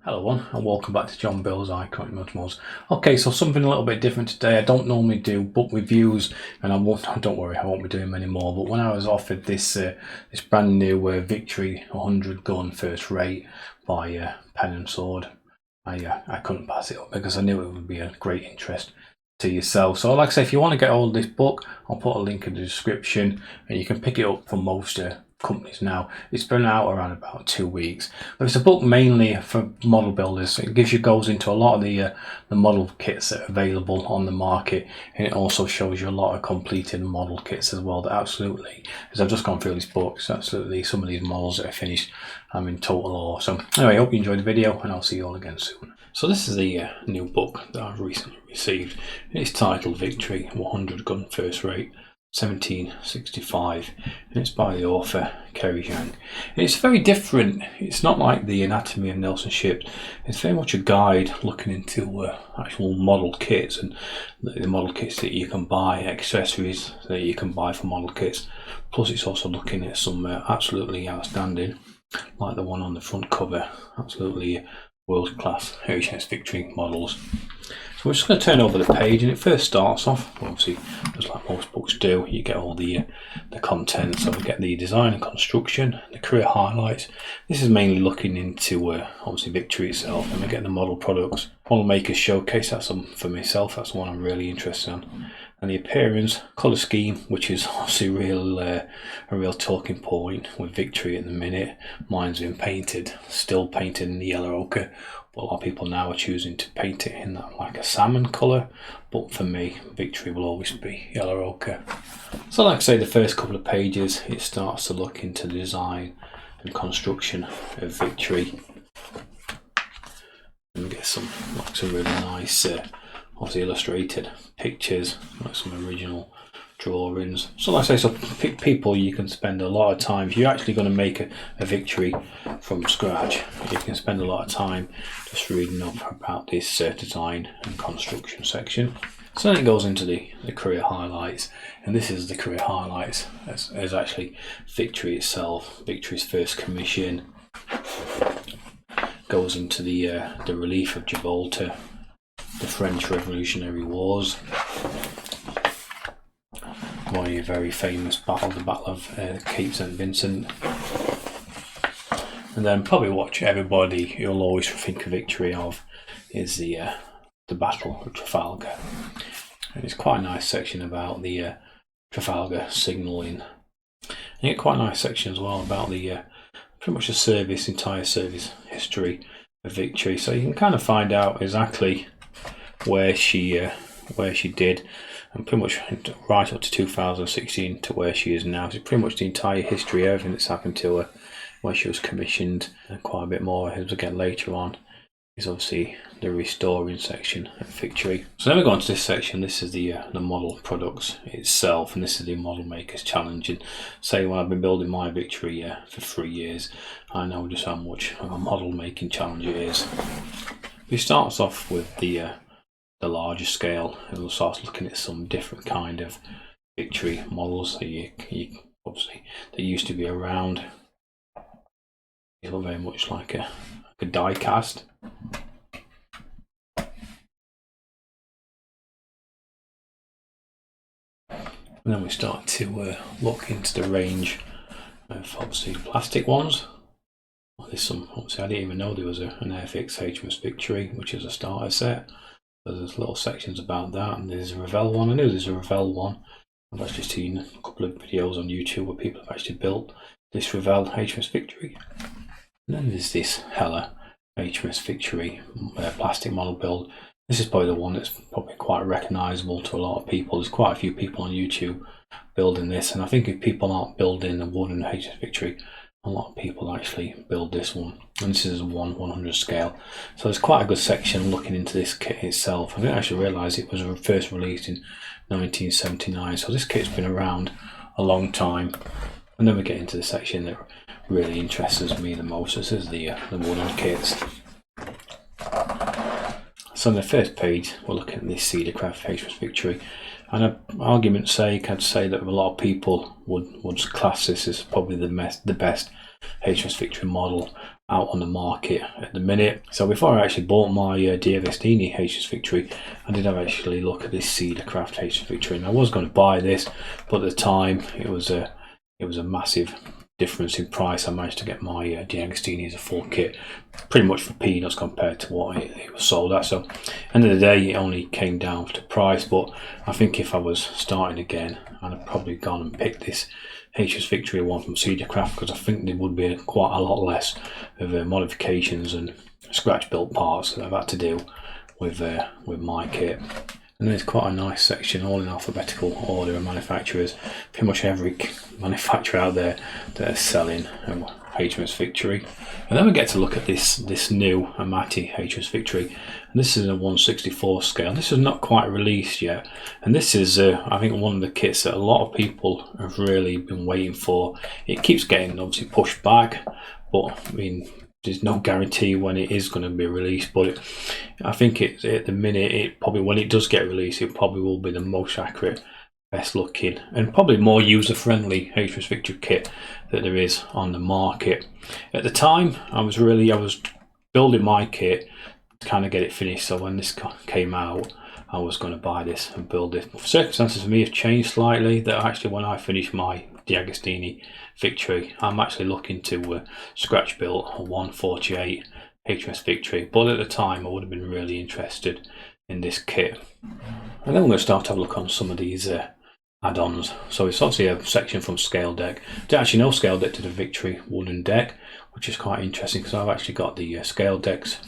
Hello everyone and welcome back to John Bill's Iconic Multimals. Okay, so something a little bit different today. I don't normally do book reviews and don't worry, I won't be doing many more, but when I was offered this brand new Victory 100 gun first rate by Pen and Sword, I couldn't pass it up because I knew it would be a great interest to yourself. So like I say, if you want to get hold of this book, I'll put a link in the description and you can pick it up from most companies now. It's been out around about 2 weeks, but it's a book mainly for model builders. It goes into a lot of the model kits that are available on the market, and it also shows you a lot of completed model kits as well. That absolutely, as I've just gone through this book, it's absolutely some of these models that are finished. I'm in total awe. So anyway, I hope you enjoyed the video and I'll see you all again soon. So this is the new book that I've recently received. It's titled Victory 100 Gun First Rate 1765, and it's by the author Kerry Jang. And it's very different. It's not like the Anatomy of Nelson Ships. It's very much a guide looking into actual model kits and the model kits that you can buy, accessories that you can buy for model kits. Plus it's also looking at some absolutely outstanding, like the one on the front cover, absolutely world-class HMS Victory models. So we're just going to turn over the page, and it first starts off, obviously, just like most books do, you get all the content. So we get the design and construction, the career highlights. This is mainly looking into obviously Victory itself, and we get the model products. Model Makers Showcase, that's for myself, that's the one I'm really interested in. And the appearance, colour scheme, which is obviously a real talking point with Victory at the minute. Mine's been painted, still painted in the yellow ochre, but a lot of people now are choosing to paint it in that like a salmon colour. But for me, Victory will always be yellow ochre. So like I say, the first couple of pages, it starts to look into the design and construction of Victory. And we get some really nice obviously illustrated pictures, like some original drawings. So like I say, so pick people you can spend a lot of time. If you're actually going to make a Victory from scratch, you can spend a lot of time just reading up about this design and construction section. So then it goes into the career highlights, and this is the career highlights as actually Victory itself, Victory's first commission. Goes into the relief of Gibraltar, the French Revolutionary Wars, one of your very famous battles, the Battle of Cape St. Vincent, and then probably what everybody you'll always think of Victory of is the Battle of Trafalgar. And it's quite a nice section about the Trafalgar signalling. And you get quite a nice section as well about the pretty much the entire service history of Victory, so you can kind of find out exactly where she did, and pretty much right up to 2016 to where she is now. So pretty much the entire history, everything that's happened to her, where she was commissioned, and quite a bit more as we get later on is obviously the restoring section of Victory. So then we go on to this section. This is the model products itself, and this is the Model Makers Challenge. And say when I've been building my Victory for 3 years, I know just how much of a model making challenge it is. It starts off with the larger scale, and we'll start looking at some different kind of Victory models that you obviously that used to be around. They look very much like a die cast. And then we start to look into the range of obviously plastic ones. There's some, obviously I didn't even know there was an Airfix HMS Victory, which is a starter set. So there's little sections about that, and there's a Revell one. I knew there's a Revell one. I've actually seen a couple of videos on YouTube where people have actually built this Revell HMS Victory. And then there's this Hella HMS Victory plastic model build. This is probably the one that's probably quite recognisable to a lot of people. There's quite a few people on YouTube building this, and I think if people aren't building the wooden HMS Victory, a lot of people actually build this one. And this is a 1/100 scale. So there's quite a good section looking into this kit itself. I didn't actually realise it was first released in 1979. So this kit's been around a long time. And then we get into the section that really interests me the most. This is the wooden kits. So on the first page, we're looking at this Cedarcraft HMS Victory. And for argument's sake, I'd say that a lot of people would class this as probably the best HMS Victory model out on the market at the minute. So before I actually bought my D'Agostini HS Victory, I did have actually look at this Cedar Craft HS Victory, and I was going to buy this, but at the time it was a massive difference in price. I managed to get my D'Agostini as a full kit pretty much for peanuts compared to what it was sold at. So end of the day, it only came down to price. But I think if I was starting again, I'd have probably gone and picked this HS Victory one from Cedar Craft, because I think there would be quite a lot less of modifications and scratch built parts that I've had to do with my kit. And there's quite a nice section, all in alphabetical order of manufacturers. Pretty much every manufacturer out there that is selling HS Victory. And then we get to look at this new Amati HS Victory. And this is a 1/64 scale. This is not quite released yet. And this is, I think, one of the kits that a lot of people have really been waiting for. It keeps getting obviously pushed back, but I mean, there's no guarantee when it is going to be released, but I think it's at the minute, it probably, when it does get released, it probably will be the most accurate, best looking, and probably more user friendly HS Victory kit that there is on the market. At the time, I was building my kit to kind of get it finished, so when this came out, I was going to buy this and build it. Circumstances for me have changed slightly, that actually when I finish my D'Agostini Victory, I'm actually looking to scratch build a 1/48 HS Victory, but at the time I would have been really interested in this kit. And then we're going to start to have a look on some of these add-ons. So it's obviously a section from Scale Deck. I didn't actually know Scale Deck did a Victory wooden deck, which is quite interesting, because I've actually got the Scale Decks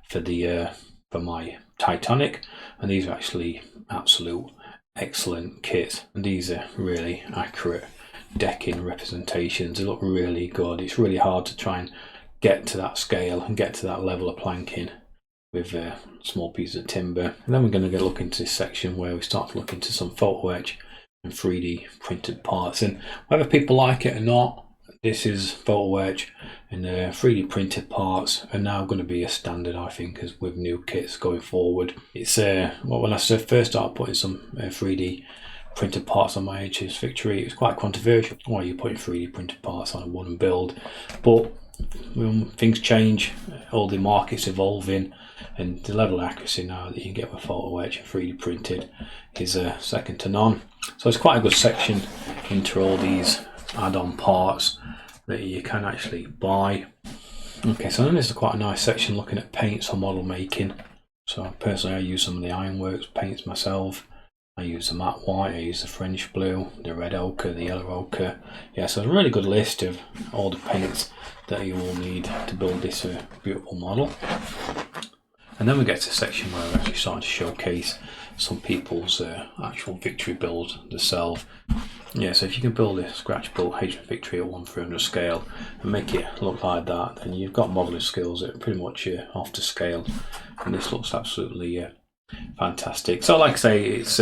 for my Titanic, and these are actually absolute excellent kits, and these are really accurate decking representations. They look really good. It's really hard to try and get to that scale and get to that level of planking with small pieces of timber. And then we're going to look into this section where we start to look into some photo etch and 3D printed parts, and whether people like it or not, this is photo etch and 3D printed parts are now going to be a standard, I think, as with new kits going forward. It's well, when I first started putting some 3D printed parts on my HS Victory, it was quite controversial. Why are you putting 3D printed parts on a wooden build? But things change, all the market's evolving, and the level of accuracy now that you can get with photo etch and 3D printed is second to none. So it's quite a good section into all these add-on parts that you can actually buy. Okay, so then there's quite a nice section looking at paints or model making. So personally, I use some of the Ironworks paints myself. I use the matte white, I use the French blue, the red ochre, the yellow ochre. Yeah, so it's a really good list of all the paints that you will need to build this beautiful model. And then we get to a section where we're actually starting to showcase some people's actual Victory builds themselves. Yeah, so if you can build a scratch built HS Victory at 1/300 scale and make it look like that, then you've got modelling skills that are pretty much off to scale, and this looks absolutely fantastic. So like I say, it's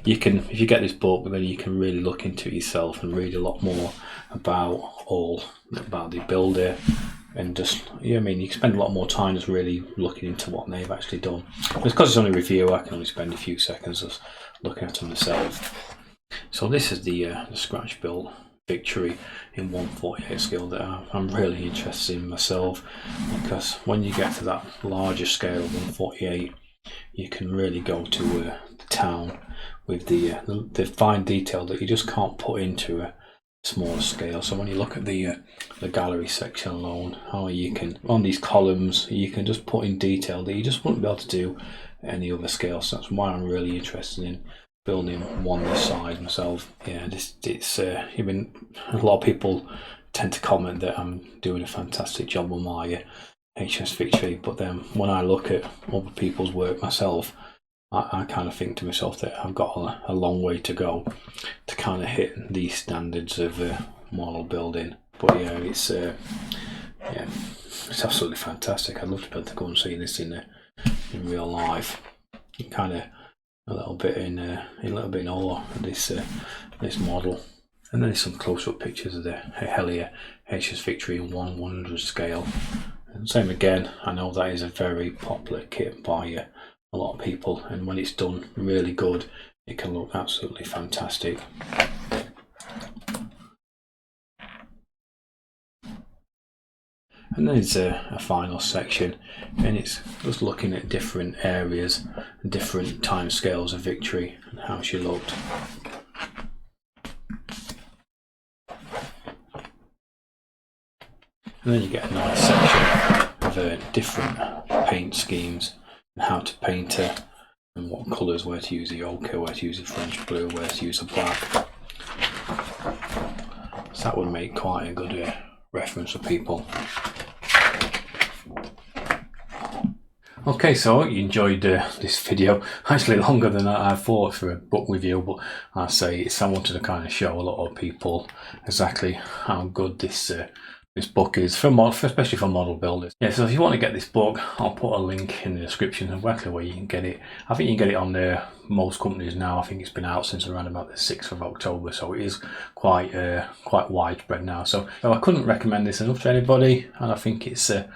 you can, if you get this book, then you can really look into it yourself and read a lot more about the builder, and just, yeah, I mean, you can spend a lot more time just really looking into what they've actually done. But because it's only a review, I can only spend a few seconds just looking at them myself. So this is the scratch built Victory in 1/48 scale that I'm really interested in myself, because when you get to that larger scale of 1/48, you can really go to the town with the fine detail that you just can't put into a smaller scale. So when you look at the gallery section alone, how you can, on these columns, you can just put in detail that you just wouldn't be able to do at any other scale. So that's why I'm really interested in building one this size myself. Yeah, it's even a lot of people tend to comment that I'm doing a fantastic job with my HS Victory, but then when I look at other people's work myself, I kind of think to myself that I've got a long way to go to kind of hit these standards of model building. But yeah, it's absolutely fantastic. I'd love to be able to go and see this in real life. Kind of a little bit in awe of this model. And then there's some close-up pictures of the Helia HS Victory in 1/100 scale. And same again, I know that is a very popular kit by a lot of people, and when it's done really good, it can look absolutely fantastic. And then there's a final section, and it's just looking at different areas and different time scales of victory and how she looked. And then you get a nice section of different paint schemes and how to paint her and what colours, where to use the ochre, where to use the French blue, where to use the black. So that would make quite a good reference for people. Okay, so I hope you enjoyed this video. Actually longer than I thought for a book review, but I wanted to kind of show a lot of people exactly how good this book is especially for model builders. Yeah, so if you want to get this book, I'll put a link in the description of exactly where you can get it. I think you can get it on most companies now. I think it's been out since around about the 6th of October, so it is quite widespread now. So I couldn't recommend this enough to anybody, and I think it's a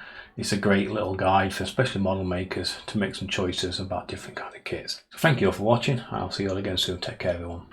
great little guide for especially model makers to make some choices about different kind of kits. So thank you all for watching. I'll see you all again soon. Take care, everyone.